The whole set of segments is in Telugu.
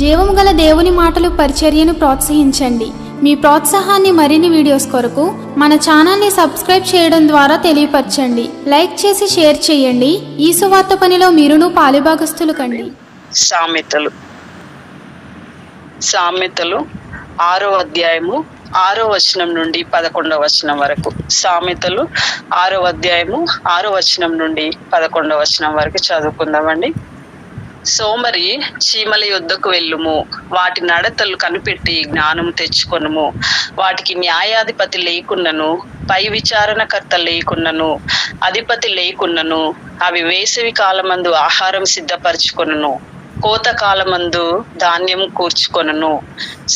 జీవము గల దేవుని మాటలు పరిచర్యను ప్రోత్సహించండి. మీ ప్రోత్సాహాన్ని మరిన్ని వీడియోస్ కొరకు మన ఛానల్ని సబ్స్క్రైబ్ చేయడం ద్వారా తెలియపరచండి. లైక్ చేసి షేర్ చేయండి. ఈ సువార్త పనిలో మీరును పాలుభాగస్తులు కండి. సామెతలు 6వ అధ్యాయము 6వ వచనం నుండి 11వ వచనం వరకు. సామెతలు 6వ అధ్యాయము 6వ వచనం నుండి 11వ వచనం వరకు చదువుకుందామండి. సోమరి చీమల యొద్దకు వెళ్ళుము, వాటి నడతలు కనిపెట్టి జ్ఞానం తెచ్చుకొనుము. వాటికి న్యాయాధిపతి లేకున్నను, పై విచారణకర్త లేకున్నను, అధిపతి లేకున్నను, అవి వేసవి కాలమందు ఆహారం సిద్ధపరచుకొనును, కోత కాలమందు ధాన్యం కూర్చుకొనును.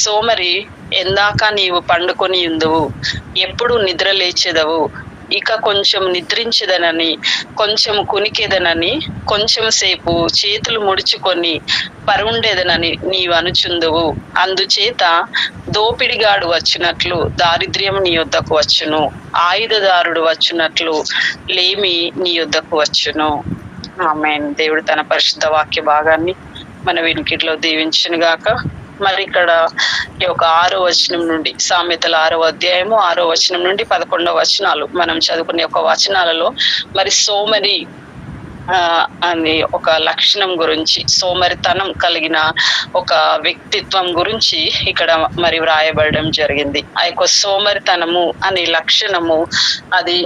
సోమరి, ఎందాక నీవు పండుకొని ఉందువు, ఎప్పుడు నిద్ర లేచెదవు? ఇక కొంచెం నిద్రించదనని, కొంచెం కునికెదనని, కొంచెం సేపు చేతులు ముడుచుకొని పరుండేదనని నీవు అనుచుందువు. అందుచేత దోపిడిగాడు వచ్చినట్లు దారిద్ర్యం నీ యొద్దకు వచ్చును, ఆయుధదారుడు వచ్చినట్లు లేమి నీ యొద్దకు వచ్చును. ఆమేన్. దేవుడు తన పరిశుద్ధ వాక్య భాగాన్ని మన వినికిడిలో దీవించును గాక. మరి ఇక్కడ ఈ యొక్క 6వ వచనం నుండి, సామెతల 6వ అధ్యాయము 6వ వచనం నుండి 11వ వచనాలు మనం చదువుకునే ఒక వచనాలలో మరి సోమరి అని ఒక లక్షణం గురించి, సోమరితనం కలిగిన ఒక వ్యక్తిత్వం గురించి ఇక్కడ మరి వ్రాయబడడం జరిగింది. ఆ యొక్క సోమరితనము అనే లక్షణము అది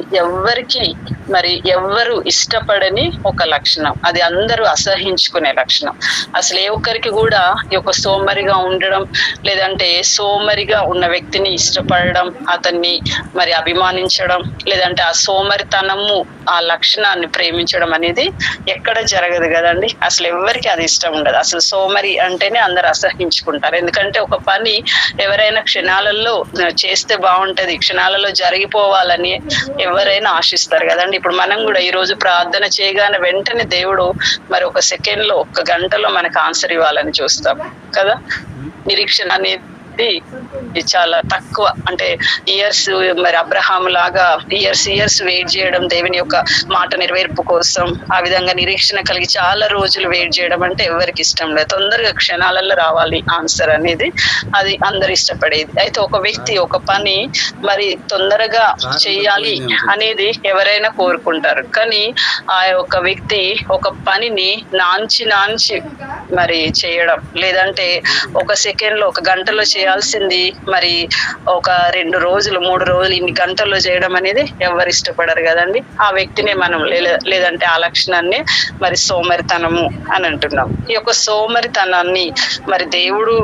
ఎవ్వరు ఇష్టపడని ఒక లక్షణం, అది అందరూ అసహించుకునే లక్షణం. అసలు ఏ ఒక్కరికి కూడా ఈ యొక్క సోమరిగా ఉండడం, లేదంటే సోమరిగా ఉన్న వ్యక్తిని ఇష్టపడడం, అతన్ని మరి అభిమానించడం, లేదంటే ఆ సోమరితనము ఆ లక్షణాన్ని ప్రేమించడం అనేది ఎక్కడ జరగదు కదండి. అసలు ఎవరికి అది ఇష్టం ఉండదు. అసలు సోమరి అంటేనే అందరు అసహించుకుంటారు. ఎందుకంటే ఒక పని ఎవరైనా క్షణాలలో చేస్తే బాగుంటది, క్షణాలలో జరిగిపోవాలని ఎవరైనా ఆశిస్తారు కదండి. ఇప్పుడు మనం కూడా ఈ రోజు ప్రార్థన చేయగానే వెంటనే దేవుడు మరి ఒక సెకండ్ లో, ఒక గంటలో మనకు ఆన్సర్ ఇవ్వాలని చూస్తాం కదా. నిరీక్షణ అనేది చాలా తక్కువ, అంటే ఇయర్స్, మరి అబ్రహాం లాగా ఇయర్స్ వెయిట్ చేయడం దేవుని యొక్క మాట నెరవేర్పు కోసం, ఆ విధంగా నిరీక్షణ కలిగి చాలా రోజులు వెయిట్ చేయడం అంటే ఎవరికి ఇష్టం లేదు. తొందరగా క్షణాలలో రావాలి ఆన్సర్ అనేది, అది అందరు ఇష్టపడేది. అయితే ఒక వ్యక్తి ఒక పని మరి తొందరగా చేయాలి అనేది ఎవరైనా కోరుకుంటారు. కానీ ఆ యొక్క వ్యక్తి ఒక పనిని నాంచి మరి చేయడం, లేదంటే ఒక సెకండ్ లో, ఒక గంటలో చేయాల్సింది మరి ఒక 2 రోజులు 3 రోజులు ఇన్ని గంటల్లో చేయడం అనేది ఎవరు ఇష్టపడరు కదండి. ఆ వ్యక్తినే మనం లేదంటే ఆ లక్షణాన్ని మరి సోమరితనము అని అంటున్నాం. ఈ యొక్క సోమరితనాన్ని మరి దేవుడు,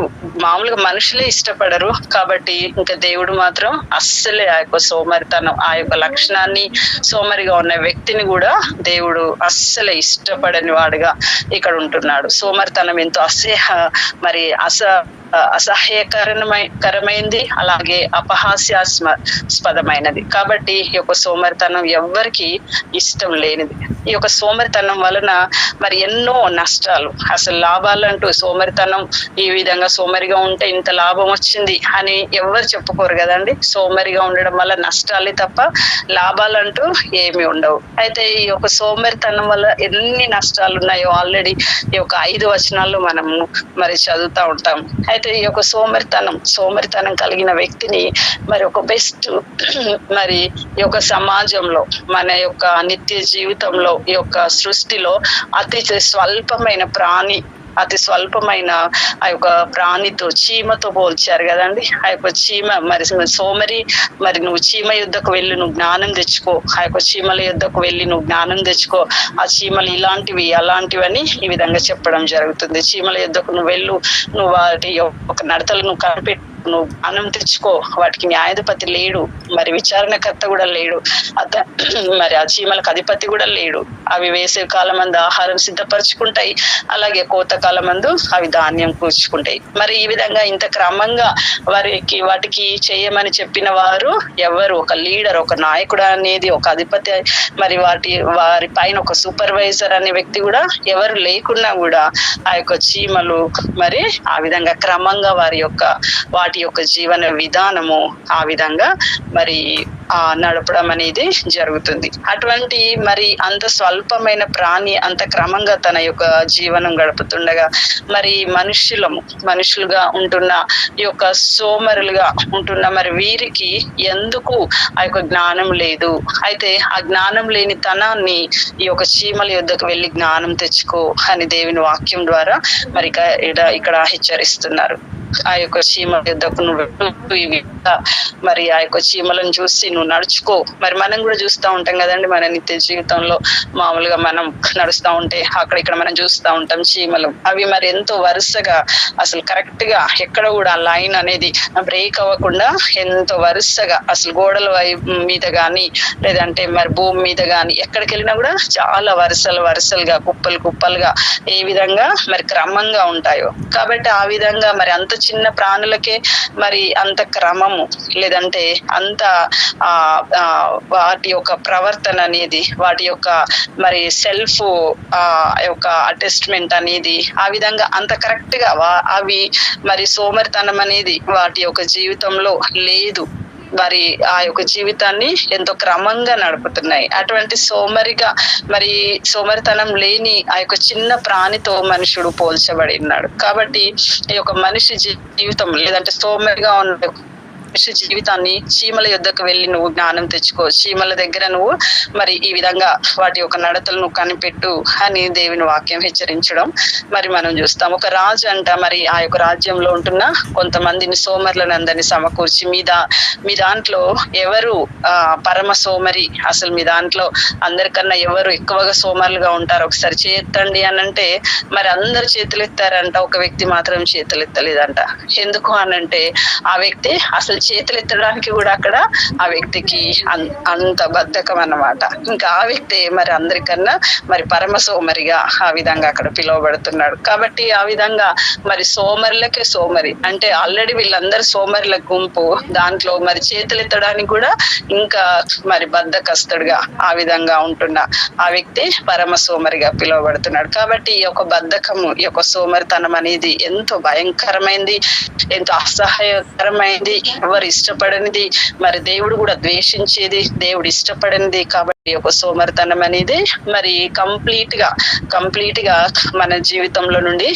మామూలుగా మనుషులే ఇష్టపడరు కాబట్టి ఇంకా దేవుడు మాత్రం అస్సలే ఆ యొక్క సోమరితనం, ఆ యొక్క లక్షణాన్ని, సోమరిగా ఉన్న వ్యక్తిని కూడా దేవుడు అస్సలే ఇష్టపడని వాడుగా ఇక్కడ ఉంటున్నాడు. సోమరితనం ఎంతో అసహ్యకరమైంది, అలాగే అపహాస్యాస్పదమైనది. కాబట్టి ఈ యొక్క సోమరితనం ఎవ్వరికి ఇష్టం లేనిది. ఈ యొక్క సోమరితనం వలన మరి ఎన్నో నష్టాలు, అసలు లాభాలంటూ, సోమరితనం ఈ విధంగా సోమరిగా ఉంటే ఇంత లాభం వచ్చింది అని ఎవరు చెప్పుకోరు కదండి. సోమరిగా ఉండడం వల్ల నష్టాలే తప్ప లాభాలంటూ ఏమి ఉండవు. అయితే ఈ యొక్క సోమరితనం వల్ల ఎన్ని నష్టాలు ఉన్నాయో ఆల్రెడీ ఈ యొక్క 5 వచనాల్లో మనము మరి చదువుతా ఉంటాం. అయితే ఈ యొక్క సోమరితనం కలిగిన వ్యక్తిని మరి ఒక బెస్ట్, మరి ఈ యొక్క సమాజంలో, మన యొక్క నిత్య జీవితంలో, ఈ యొక్క సృష్టిలో అతి స్వల్పమైన ఆ యొక్క ప్రాణితో, చీమతో పోల్చారు కదండి. ఆ యొక్క చీమ మరి సోమరి, మరి నువ్వు చీమ యుద్ధకు వెళ్ళి నువ్వు జ్ఞానం తెచ్చుకో, ఆ యొక్క చీమల యుద్ధకు వెళ్ళి నువ్వు జ్ఞానం తెచ్చుకో, ఆ చీమలు ఇలాంటివి అలాంటివని ఈ విధంగా చెప్పడం జరుగుతుంది. చీమల యుద్ధకు నువ్వు వెళ్ళు, నువ్వు వాటి యొక్క నడతలు నువ్వు కనిపెట్టు, నువ్వు జ్ఞానం తెచ్చుకో. వాటికి న్యాయాధిపతి లేడు, మరి విచారణకర్త కూడా లేడు, మరి ఆ చీమలకు అధిపతి కూడా లేడు. అవి వేసవి కాలం మందు ఆహారం సిద్ధపరచుకుంటాయి, అలాగే కోత కాలం మందు అవి ధాన్యం కూర్చుకుంటాయి. మరి ఈ విధంగా ఇంత క్రమంగా వాటికి చేయమని చెప్పిన వారు ఎవరు? ఒక లీడర్, ఒక నాయకుడు అనేది, ఒక అధిపతి, మరి వారి పైన ఒక సూపర్వైజర్ అనే వ్యక్తి కూడా ఎవరు లేకున్నా కూడా ఆ యొక్క చీమలు మరి ఆ విధంగా క్రమంగా వాటి వాటి యొక్క జీవన విధానము ఆ విధంగా మరి నడపడం అనేది జరుగుతుంది. అటువంటి మరి అంత స్వల్పమైన ప్రాణి అంత క్రమంగా తన యొక్క జీవనం గడుపుతుండగా మరి మనుషులుగా ఉంటున్న ఈ యొక్క సోమరులుగా ఉంటున్న మరి వీరికి ఎందుకు ఆ యొక్క జ్ఞానం లేదు? అయితే ఆ జ్ఞానం లేని తనాన్ని ఈ యొక్క చీమల యొద్దకు వెళ్ళి జ్ఞానం తెచ్చుకో అని దేవుని వాక్యం ద్వారా మరి ఇక్కడ హెచ్చరిస్తున్నారు. ఆ యొక్క చీమల యొద్దకు నువ్వు మరి ఆ యొక్క చీమలను చూసి నువ్వు నడుచుకో. మరి మనం కూడా చూస్తూ ఉంటాం కదండి, మన నిత్య జీవితంలో మామూలుగా మనం నడుస్తూ ఉంటే అక్కడ ఇక్కడ మనం చూస్తూ ఉంటాం చీమలు. అవి మరి ఎంతో వరుసగా అసలు కరెక్ట్ గా ఎక్కడ కూడా లైన్ అనేది బ్రేక్ అవ్వకుండా ఎంతో వరుసగా అసలు గోడల మీద గాని లేదంటే మరి భూమి మీద గాని ఎక్కడికి వెళ్ళినా కూడా చాలా వరుసలుగా కుప్పలుగా ఏ విధంగా మరి క్రమంగా ఉంటాయో. కాబట్టి ఆ విధంగా మరి అంత చిన్న ప్రాణులకే మరి అంత క్రమము లేదంటే అంత వాటి యొక్క ప్రవర్తన అనేది, వాటి యొక్క మరి సెల్ఫ్ యొక్క అటెస్ట్మెంట్ అనేది ఆ విధంగా అంత కరెక్ట్ గా అవి మరి సోమరితనం అనేది వాటి యొక్క జీవితంలో లేదు. మరి ఆ యొక్క జీవితాన్ని ఎంతో క్రమంగా నడుపుతున్నాయి. అటువంటి సోమరితనం లేని ఆ యొక్క చిన్న ప్రాణితో మనుషుడు పోల్చబడి ఉన్నాడు. కాబట్టి ఈ యొక్క మనిషి జీవితం లేదంటే సోమరిగా ఉన్న మనిషి జీవితాన్ని చీమల యొద్దకు వెళ్ళి నువ్వు జ్ఞానం తెచ్చుకో. చీమల దగ్గర నువ్వు మరి ఈ విధంగా వాటి యొక్క నడతలు నువ్వు కనిపెట్టు అని దేవుని వాక్యం హెచ్చరించడం మరి మనం చూస్తాం. ఒక రాజు అంట మరి ఆ యొక్క రాజ్యంలో ఉంటున్న కొంతమందిని సోమరులను అందరినీ సమకూర్చి మీ దాంట్లో ఎవరు పరమ సోమరి, అసలు మీ దాంట్లో అందరికన్నా ఎవరు ఎక్కువగా సోమరులుగా ఉంటారు ఒకసారి చేయెత్తండి అని అంటే మరి అందరు చేతులు ఎత్తారంట, ఒక వ్యక్తి మాత్రం చేతులు ఎత్తలేదంట. ఎందుకు అనంటే ఆ వ్యక్తి అసలు చేతులు ఎత్తడానికి కూడా అక్కడ ఆ వ్యక్తికి అంత బద్ధకం అన్నమాట. ఇంకా ఆ వ్యక్తి మరి అందరికన్నా మరి పరమ సోమరిగా ఆ విధంగా అక్కడ పిలువబడుతున్నాడు. కాబట్టి ఆ విధంగా మరి సోమరులకే సోమరి అంటే ఆల్రెడీ వీళ్ళందరూ సోమరుల గుంపు, దాంట్లో మరి చేతులు ఎత్తడానికి కూడా ఇంకా మరి బద్ధకస్తుడుగా ఆ విధంగా ఉంటున్న ఆ వ్యక్తి పరమ సోమరిగా పిలువబడుతున్నాడు. కాబట్టి ఈ యొక్క బద్ధకము, ఈ యొక్క సోమరితనం అనేది ఎంతో భయంకరమైంది, ఎంతో అసహ్యకరమైంది, ఎవరు ఇష్టపడనిది, మరి దేవుడు కూడా ద్వేషించేది, దేవుడు ఇష్టపడనిది. కాబట్టి ఒక సోమరితనం అనేది మరి కంప్లీట్ గా మన జీవితంలో నుండి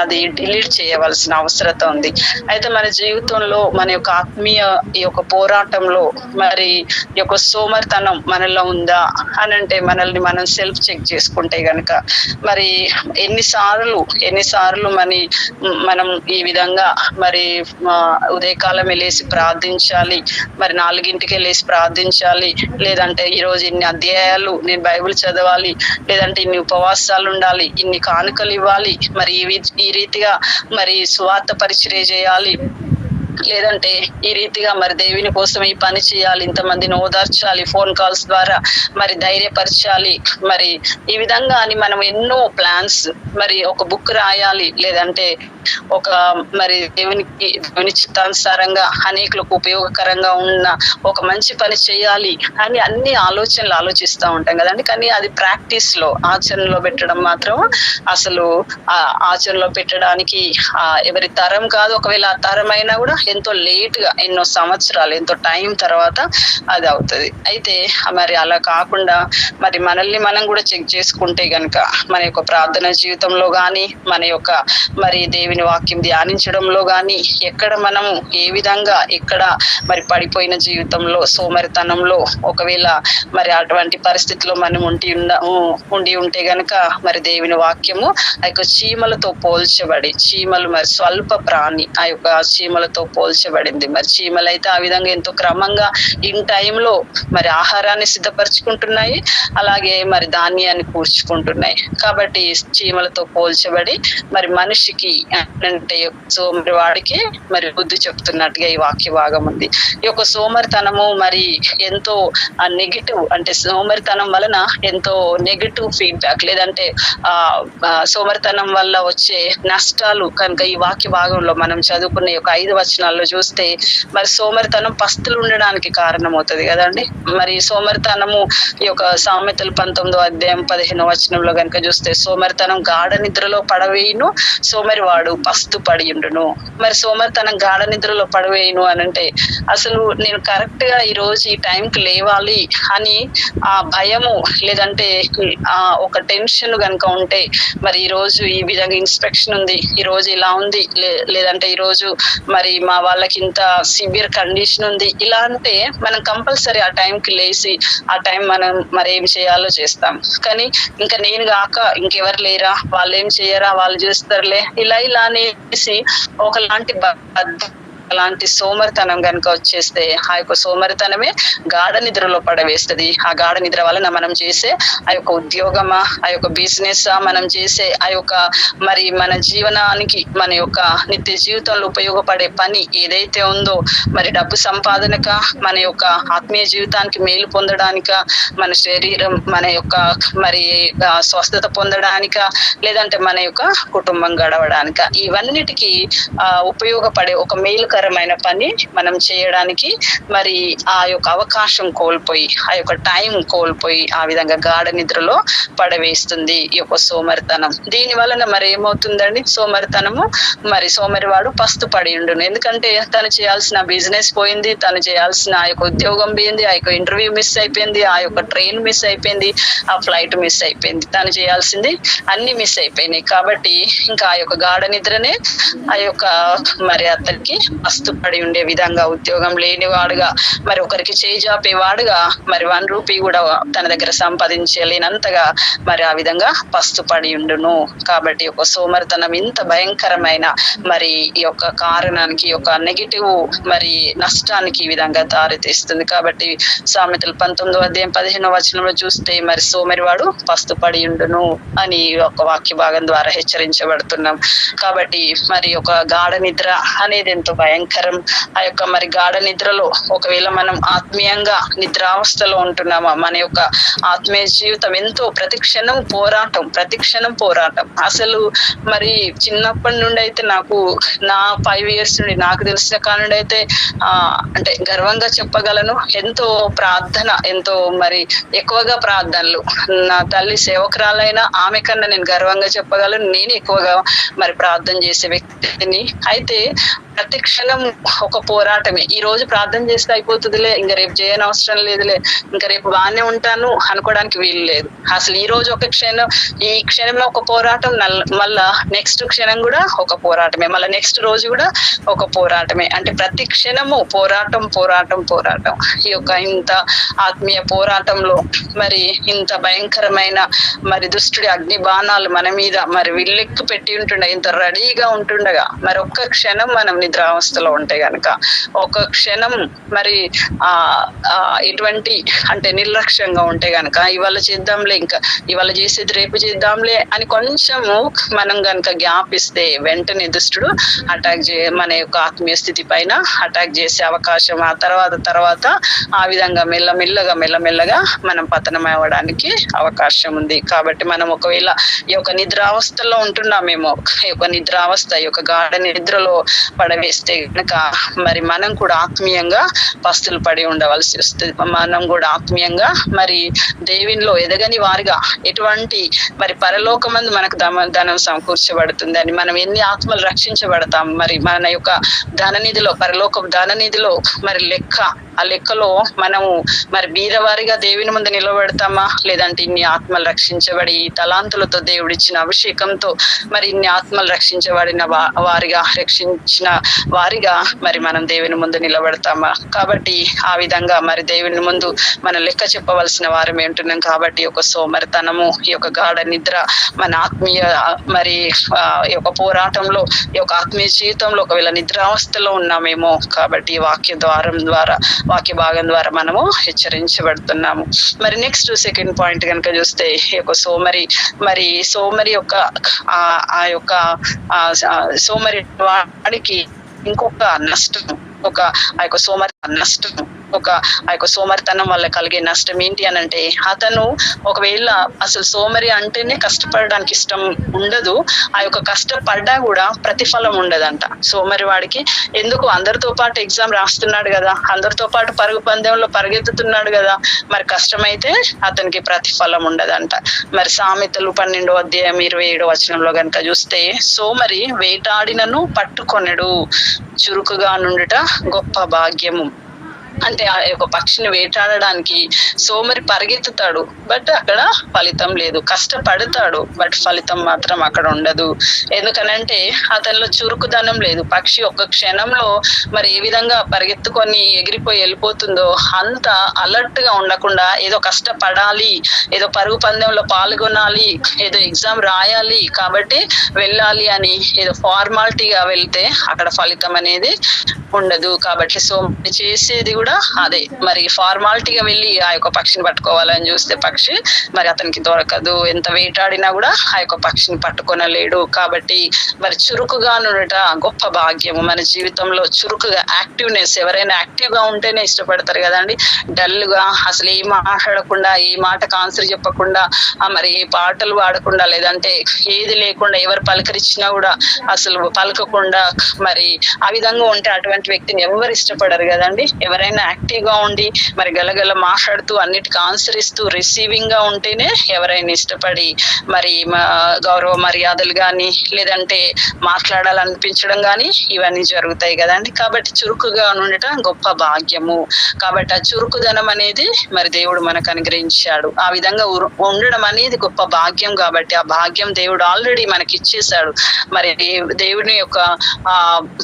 అది డిలీట్ చేయవలసిన అవసరత ఉంది. అయితే మన జీవితంలో మన యొక్క ఆత్మీయ ఈ యొక్క పోరాటంలో మరి ఈ యొక్క సోమరితనం మనలో ఉందా అని అంటే మనల్ని మనం సెల్ఫ్ చెక్ చేసుకుంటే గనక మరి ఎన్నిసార్లు మనం ఈ విధంగా మరి ఉదయకాలం లేసి ప్రార్థించాలి, మరి 4ంటికే లేసి ప్రార్థించాలి, లేదంటే ఈరోజు ఇన్ని అధ్యాయాలు నేను బైబిల్ చదవాలి, లేదంటే ఇన్ని ఉపవాసాలు ఉండాలి, ఇన్ని కానుకలు ఇవ్వాలి, మరి ఈ రీతిగా మరి సువార్త పరిచర్య చేయాలి, లేదంటే ఈ రీతిగా మరి దేవుని కోసం ఈ పని చేయాలి, ఇంతమందిని ఓదార్చాలి, ఫోన్ కాల్స్ ద్వారా మరి ధైర్యపరచాలి, మరి ఈ విధంగా అని మనం ఎన్నో ప్లాన్స్, మరి ఒక బుక్ రాయాలి, లేదంటే ఒక మరి దేవుని చిత్తానుసారంగా అనేకులకు ఉపయోగకరంగా ఉన్న ఒక మంచి పని చేయాలి అని అన్ని ఆలోచనలు ఆలోచిస్తూ ఉంటాం కదండి. కానీ అది ప్రాక్టీస్ లో ఆచరణలో పెట్టడం మాత్రం అసలు ఆచరణలో పెట్టడానికి ఎవరి తరం కాదు. ఒకవేళ ఆ తరం అయినా కూడా ఎంతో లేట్ గా, ఎన్నో సంవత్సరాలు, ఎంతో టైం తర్వాత అది అవుతుంది. అయితే మరి అలా కాకుండా మరి మనల్ని మనం కూడా చెక్ చేసుకుంటే గనక మన యొక్క ప్రార్థన జీవితంలో గాని, మన యొక్క మరి దేవుని వాక్యం ధ్యానించడంలో గాని ఎక్కడ మనము ఏ విధంగా ఎక్కడ మరి పడిపోయిన జీవితంలో సోమరితనంలో ఒకవేళ మరి అటువంటి పరిస్థితిలో మనం ఉండి ఉంటే గనక మరి దేవుని వాక్యము ఆ యొక్క చీమలతో పోల్చబడి, చీమలు మరి స్వల్ప ప్రాణి ఆ యొక్క చీమలతో పోల్చబడింది. మరి చీమలు అయితే ఆ విధంగా ఎంతో క్రమంగా ఇన్ టైంలో మరి ఆహారాన్ని సిద్ధపరచుకుంటున్నాయి, అలాగే మరి ధాన్యాన్ని కూర్చుకుంటున్నాయి. కాబట్టి చీమలతో పోల్చబడి మరి మనిషికి అంటే సోమరి వాడికి మరి బుద్ధి చెప్తున్నట్టుగా ఈ వాక్య భాగం ఉంది. ఈ యొక్క సోమరితనము మరి ఎంతో నెగిటివ్, అంటే సోమరితనం వలన ఎంతో నెగిటివ్ ఫీడ్బ్యాక్, లేదంటే సోమరితనం వల్ల వచ్చే నష్టాలు కనుక ఈ వాక్య భాగంలో మనం చదువుకునే ఒక 5 వచనాలు వచనాల్లో చూస్తే మరి సోమరితనం పస్తులు ఉండడానికి కారణమవుతుంది కదండి. మరి సోమరితనము ఈ యొక్క సామెతలు 19:15 కనుక చూస్తే సోమరితనం గాఢ నిద్రలో పడవేయును, సోమరివాడు పస్తు పడియుండును. మరి సోమరితనం గాఢ నిద్రలో పడవేయును అని అంటే అసలు నేను కరెక్ట్ గా ఈ రోజు ఈ టైంకి లేవాలి అని ఆ భయము లేదంటే ఆ ఒక టెన్షన్ కనుక ఉంటే, మరి ఈ రోజు ఈ విధంగా ఇన్స్పెక్షన్ ఉంది, ఈ రోజు ఇలా ఉంది, లేదంటే ఈ రోజు మరి మా వాళ్ళకి ఇంత సివియర్ కండిషన్ ఉంది, ఇలా అంటే మనం కంపల్సరీ ఆ టైంకి లేచి ఆ టైం మనం మరి ఏం చేయాలో చేస్తాం. కానీ ఇంకా నేను కాక ఇంకెవరు లేరా, వాళ్ళు ఏం చేయరా, వాళ్ళు చేస్తారులే, ఇలా అనేసి ఒకలాంటి అలాంటి సోమరితనం కనుక వచ్చేస్తే ఆ యొక్క సోమరితనమే గాఢ నిద్రలో పడవేస్తుంది. ఆ గాఢ నిద్ర వలన మనం చేసే ఆ యొక్క ఉద్యోగమా, ఆ యొక్క బిజినెస్, మనం చేసే ఆ యొక్క మరి మన జీవనానికి, మన యొక్క నిత్య జీవితంలో ఉపయోగపడే పని ఏదైతే ఉందో, మరి డబ్బు సంపాదనక, మన యొక్క ఆత్మీయ జీవితానికి మేలు పొందడానిక, మన శరీరం మన యొక్క మరి స్వస్థత పొందడానిక, లేదంటే మన యొక్క కుటుంబం గడవడానిక, ఇవన్నిటికీ ఉపయోగపడే ఒక మేలు పని మనం చేయడానికి మరి ఆ యొక్క అవకాశం కోల్పోయి, ఆ యొక్క టైం కోల్పోయి ఆ విధంగా గాఢ నిద్రలో పడవేస్తుంది ఈ యొక్క సోమరితనం. దీని వలన మరి ఏమవుతుందండి, సోమరితనము మరి సోమరివాడు పస్తు పడి ఉండును. ఎందుకంటే తను చేయాల్సిన బిజినెస్ పోయింది, తను చేయాల్సిన ఆ యొక్క ఉద్యోగం పోయింది, ఆ యొక్క ఇంటర్వ్యూ మిస్ అయిపోయింది, ఆ యొక్క ట్రైన్ మిస్ అయిపోయింది, ఆ ఫ్లైట్ మిస్ అయిపోయింది, తను చేయాల్సింది అన్ని మిస్ అయిపోయినాయి. కాబట్టి ఇంకా ఆ యొక్క గాఢ నిద్రనే ఆ యొక్క మరి అతనికి పస్తు పడి ఉండే విధంగా, ఉద్యోగం లేనివాడుగా, మరి ఒకరికి చేజాపేవాడుగా, మరి 1 రూపీ కూడా తన దగ్గర సంపాదించలేనంతగా మరి ఆ విధంగా పస్తు పడి ఉండును. కాబట్టి ఒక సోమరితనం ఇంత భయంకరమైన మరి ఈ యొక్క కారణానికి, ఒక నెగిటివ్ మరి నష్టానికి ఈ విధంగా దారితీస్తుంది. కాబట్టి సామెతలు 19:15 చూస్తే మరి సోమరివాడు పస్తు పడి ఉండును అని ఒక వాక్య భాగం ద్వారా హెచ్చరించబడుతున్నాం. కాబట్టి మరి ఒక గాఢ నిద్ర అనేది ఎంతో భయంకరం. ఆ యొక్క మరి గాఢ నిద్రలో ఒకవేళ మనం ఆత్మీయంగా నిద్రావస్థలో ఉంటున్నామా, మన యొక్క ఆత్మీయ జీవితం ఎంతో ప్రతిక్షణం పోరాటం. అసలు మరి చిన్నప్పటి నుండి అయితే నాకు, నా 5 years నుండి నాకు తెలిసిన కాడ నుండి అయితే అంటే గర్వంగా చెప్పగలను, ఎంతో ప్రార్థన, ఎంతో మరి ఎక్కువగా ప్రార్థనలు. నా తల్లి సేవకురాలైనా ఆమె కన్నా నేను గర్వంగా చెప్పగలను, నేను ఎక్కువగా మరి ప్రార్థన చేసే వ్యక్తిని. అయితే ప్రతి క్షణం ఒక పోరాటమే. ఈ రోజు ప్రార్థన చేస్తే అయిపోతుందిలే, ఇంకా రేపు చేయని అవసరం లేదులే, ఇంకా రేపు బాగానే ఉంటాను అనుకోవడానికి వీలు లేదు. అసలు ఈ రోజు ఒక క్షణం, ఈ క్షణమే ఒక పోరాటం, మళ్ళా నెక్స్ట్ క్షణం కూడా ఒక పోరాటమే, మళ్ళీ నెక్స్ట్ రోజు కూడా ఒక పోరాటమే. అంటే ప్రతి క్షణము పోరాటం. ఈ యొక్క ఇంత ఆత్మీయ పోరాటంలో మరి ఇంత భయంకరమైన మరి దుష్టుడి అగ్ని బాణాలు మన మీద మరి విల్లెక్కు పెట్టి ఉంటుండగా, ఇంత రెడీగా ఉంటుండగా, మరి ఒక్క క్షణం మనం నిద్రావస్థలో ఉంటే గనక, ఒక క్షణం మరి ఎటువంటి అంటే నిర్లక్ష్యంగా ఉంటే గనక, ఇవాళ చేద్దాంలే, ఇంకా ఇవాళ చేసేది రేపు చేద్దాంలే అని కొంచెము మనం గనక గ్యాప్ ఇస్తే వెంటనే దుష్టుడు మన యొక్క ఆత్మీయ స్థితి పైన అటాక్ చేసే అవకాశం, ఆ తర్వాత ఆ విధంగా మెల్లమెల్లగా మనం పతనం అవ్వడానికి అవకాశం ఉంది. కాబట్టి మనం ఒకవేళ ఈ యొక్క నిద్రావస్థలో ఉంటున్నామేమో, ఈ యొక్క నిద్రావస్థ, ఈ యొక్క గాఢ నిద్రలో పడవేస్తే కనుక మరి మనం కూడా ఆత్మీయంగా పస్తులు పడి ఉండవలసి వస్తుంది. మనం కూడా ఆత్మీయంగా మరి దేవునిలో ఎదగని వారిగా, ఎటువంటి మరి పరలోకమందు మనకు ధనం సమకూర్చబడుతుంది అని, మనం ఎన్ని ఆత్మలు రక్షించబడతాం, మరి మన యొక్క ధననిధిలో, పరలోక ధననిధిలో మరి ఆ లెక్కలో మనము మరి బీదవారిగా దేవుని ముందు నిలబెడతామా, లేదంటే ఇన్ని ఆత్మలు రక్షించబడి ఈ తలాంతులతో దేవుడిచ్చిన అభిషేకంతో మరి ఇన్ని ఆత్మలు రక్షించబడిన వారిగా మరి మనం దేవుని ముందు నిలబడతామా? కాబట్టి ఆ విధంగా మరి దేవుని ముందు మనం లెక్క చెప్పవలసిన వారం ఉంటున్నాం. కాబట్టి ఒక సోమరితనము, ఈ యొక్క గాఢ నిద్ర మన ఆత్మీయ మరి ఈ యొక్క పోరాటంలో, ఈ యొక్క ఆత్మీయ జీవితంలో ఒకవేళ నిద్రావస్థలో ఉన్నామేమో. కాబట్టి వాక్య భాగం ద్వారా మనము హెచ్చరించబడుతున్నాము. మరి నెక్స్ట్ సెకండ్ పాయింట్ కనుక చూస్తే, ఈ యొక్క సోమరి యొక్క ఆ యొక్క సోమరి వాడికి ఇంకొక నష్టం, ఆ యొక్క సోమరి నష్టం ఆ యొక్క సోమరితనం వల్ల కలిగే నష్టం ఏంటి అని అంటే, అతను ఒకవేళ అసలు సోమరి అంటేనే కష్టపడడానికి ఇష్టం ఉండదు, ఆ యొక్క కష్టపడ్డా కూడా ప్రతిఫలం ఉండదంట సోమరి వాడికి. ఎందుకు? అందరితో పాటు ఎగ్జామ్ రాస్తున్నాడు కదా, అందరితో పాటు పరుగు పందెంలో పరిగెత్తుతున్నాడు కదా, మరి కష్టమైతే అతనికి ప్రతిఫలం ఉండదంట. మరి సామెతలు 12:27 గనుక చూస్తే, సోమరి వేటాడినను పట్టుకొనడు, చురుకుగా నుండుట గొప్ప భాగ్యము. అంటే ఆ యొక్క పక్షిని వేటాడడానికి సోమరి పరిగెత్తుతాడు, బట్ అక్కడ ఫలితం లేదు. కష్టపడతాడు, బట్ ఫలితం మాత్రం అక్కడ ఉండదు. ఎందుకనంటే అతనిలో చురుకుదనం లేదు. పక్షి ఒక్క క్షణంలో మరి ఏ విధంగా పరిగెత్తుకొని ఎగిరిపోయి వెళ్ళిపోతుందో అంత అలర్ట్ గా ఉండకుండా, ఏదో కష్టపడాలి, ఏదో పరుగు పందెంలో పాల్గొనాలి, ఏదో ఎగ్జామ్ రాయాలి కాబట్టి వెళ్ళాలి అని ఏదో ఫార్మాలిటీగా వెళ్తే అక్కడ ఫలితం అనేది ఉండదు. కాబట్టి సోమరి చేసేది కూడా అదే, మరి ఫార్మాలిటీగా వెళ్ళి ఆ యొక్క పక్షిని పట్టుకోవాలని చూస్తే పక్షి మరి అతనికి దొరకదు. ఎంత వేటాడినా కూడా ఆ యొక్క పక్షిని పట్టుకొనలేడు. కాబట్టి మరి చురుకుగా ఉండట గొప్ప భాగ్యము. మన జీవితంలో చురుకుగా, యాక్టివ్నెస్, ఎవరైనా యాక్టివ్ గా ఉంటేనే ఇష్టపడతారు కదండి. డల్ గా అసలు ఏం మాట్లాడకుండా, ఏ మాటకు ఆన్సర్ చెప్పకుండా, మరి ఏ పాటలు పాడకుండా, లేదంటే ఏది లేకుండా, ఎవరు పలకరించినా కూడా అసలు పలకకుండా, మరి ఆ విధంగా ఉంటే అటువంటి వ్యక్తిని ఎవరు ఇష్టపడరు కదండి. ఎవరైనా యాక్టివ్ గా ఉండి మరి గలగల మాట్లాడుతూ అన్నిటికీ ఆన్సర్ ఇస్తూ రిసీవింగ్ గా ఉంటేనే ఎవరైనా ఇష్టపడి మరి గౌరవ మర్యాదలు గాని, లేదంటే మాట్లాడాలనిపించడం గాని ఇవన్నీ జరుగుతాయి కదండి. కాబట్టి చురుకుగా ఉండటం గొప్ప భాగ్యము. కాబట్టి ఆ చురుకుదనం అనేది మరి దేవుడు మనకు అనుగ్రహించాడు. ఆ విధంగా ఉండడం అనేది గొప్ప భాగ్యం. కాబట్టి ఆ భాగ్యం దేవుడు ఆల్రెడీ మనకి ఇచ్చేశాడు. మరి దేవుని యొక్క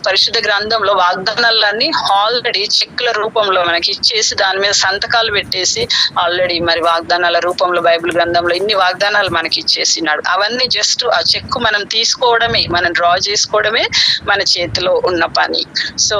పరిశుద్ధ గ్రంథంలో వాగ్దానాలన్నీ ఆల్రెడీ చెక్కుల రూపంలో మనకి ఇచ్చేసి, దాని మీద సంతకాలు పెట్టేసి ఆల్రెడీ మరి వాగ్దానాల రూపంలో బైబిల్ గ్రంథంలో ఇన్ని వాగ్దానాలు మనకి ఇచ్చేసినాడు. అవన్నీ జస్ట్ ఆ చెక్కు మనం తీసుకోవడమే, మనం డ్రా చేసుకోవడమే మన చేతిలో ఉన్న పని. సో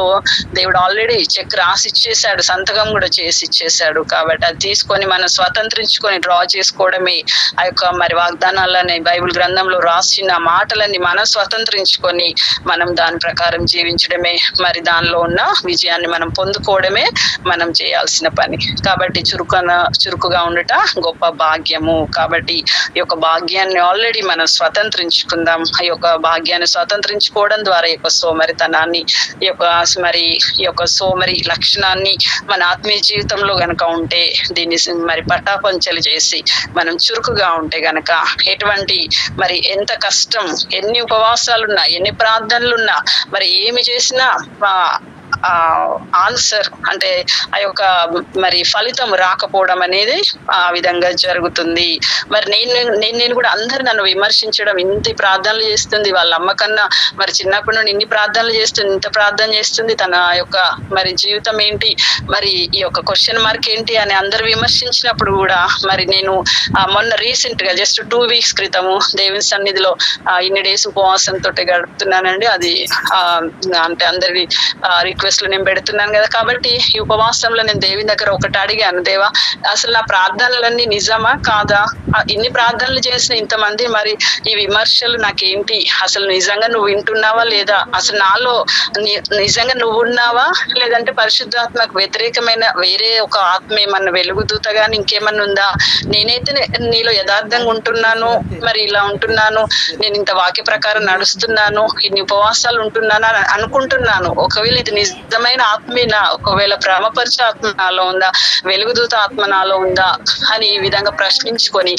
దేవుడు ఆల్రెడీ చెక్ రాసి ఇచ్చేసాడు, సంతకం కూడా చేసి ఇచ్చేసాడు. కాబట్టి అది తీసుకొని మనం స్వతంత్రించుకొని డ్రా చేసుకోవడమే. ఆ యొక్క మరి వాగ్దానాలని బైబిల్ గ్రంథంలో రాసిన మాటలన్నీ మనం స్వతంత్రించుకొని మనం దాని ప్రకారం జీవించడమే, మరి దానిలో ఉన్న విజయాన్ని మనం పొందుకోవడమే మనం చేయాల్సిన పని. కాబట్టి చురుకుగా ఉండట గొప్ప భాగ్యము. కాబట్టి ఈ యొక్క భాగ్యాన్ని ఆల్రెడీ మనం స్వతంత్రించుకుందాం. ఈ యొక్క భాగ్యాన్ని స్వతంత్రించుకోవడం ద్వారా ఈ యొక్క సోమరితనాన్ని, ఈ యొక్క సోమరి లక్షణాన్ని మన ఆత్మీయ జీవితంలో గనక ఉంటే, దీన్ని మరి పటాపంచలు చేసి మనం చురుకుగా ఉంటే గనక ఎటువంటి మరి ఎంత కష్టం, ఎన్ని ఉపవాసాలున్నా, ఎన్ని ప్రార్థనలున్నా, మరి ఏమి చేసినా ఆన్సర్ అంటే ఆ యొక్క మరి ఫలితం రాకపోవడం అనేది ఆ విధంగా జరుగుతుంది. మరి నేను కూడా అందరు నన్ను విమర్శించడం, ఇంత ప్రార్థనలు చేస్తుంది, వాళ్ళ అమ్మ కన్నా మరి చిన్నప్పటి నుండి ఇన్ని ప్రార్థనలు చేస్తుంది, ఇంత ప్రార్థన చేస్తుంది, తన యొక్క మరి జీవితం ఏంటి, మరి ఈ యొక్క క్వశ్చన్ మార్క్ ఏంటి అని అందరు విమర్శించినప్పుడు కూడా మరి నేను మొన్న రీసెంట్ గా జస్ట్ 2 weeks క్రితము దేవుని సన్నిధిలో ఇన్ని డేస్ ఉపవాసంతో గడుపుతున్నానండి. అది అంటే అందరి రిక్వెస్ట్లు నేను పెడుతున్నాను కదా. కాబట్టి ఈ ఉపవాసంలో నేను దేవుని దగ్గర ఒకటి అడిగాను, దేవా అసలు నా ప్రార్థనలన్నీ నిజమా కాదా? ఇన్ని ప్రార్థనలు చేసిన ఇంతమంది మరి ఈ విమర్శలు నాకేంటి? అసలు నిజంగా నువ్వు వింటున్నావా లేదా? అసలు నాలో నిజంగా నువ్వు ఉన్నావా, లేదంటే పరిశుద్ధాత్మకు వ్యతిరేకమైన వేరే ఒక ఆత్మ ఏమన్నా వెలుగుదూత గాని ఇంకేమన్నా ఉందా? నేనైతే నీలో యథార్థంగా ఉంటున్నాను, మరి ఇలా ఉంటున్నాను, నేను ఇంత వాక్య ప్రకారం నడుస్తున్నాను, ఇన్ని ఉపవాసాలు ఉంటున్నాను అని అనుకుంటున్నాను. ఒకవేళ ఇది నిజమైన ఆత్మేనా? ఒకవేళ భ్రమపరిచే ఆత్మ నాలో ఉందా, వెలుగుదూత ఆత్మ నాలో ఉందా అని ఈ విధంగా ప్రశ్నించుకొని